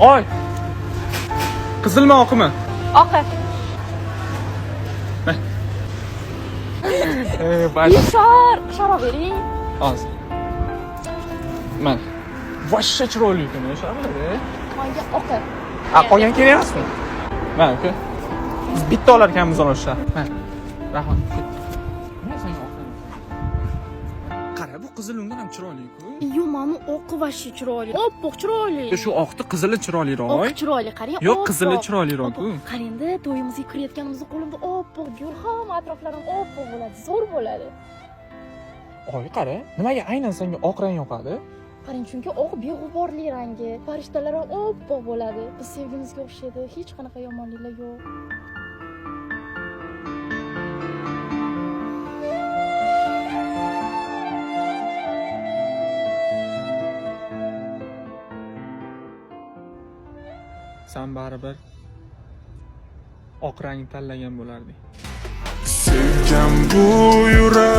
Oy. Qizilmi, oqmi? Oqi. Ishora bering. Hozir. Mana. Vashsha chiroyli ekan, o'sha-da. Menga oqi. Qolgan kerak emasmi? Mana uka. Biz bitta olar ekanmiz ana o'sha. Mana. Rahmat. Nima senga oqi? Qara, bu qizil undan ham chiroyli-ku. Yo, mana oqi vashsha chiroyli. Oppoq chiroyli. Shu oqni qizili chiroyliroq. Oq chiroyli, qarang. Yo'q, qizili chiroyliroq-ku. Qarangda, to'yimizga kirayotganimizda qo'limda oppoq gul, hamma atroflarim oppoq bo'ladi, zo'r bo'ladi. Oy, qara. Nimaga aynan senga oq rang yoqadi? Qarang, chunki oq beg'uborli rangi. Farishtalar ham oppoq bo'ladi. Biz sevgimizga o'xshaydi. Hech qanaqa yomonliklar yo'q. Sen baribir oq rangni tanlagan bo'larding. Sevgan bu yurak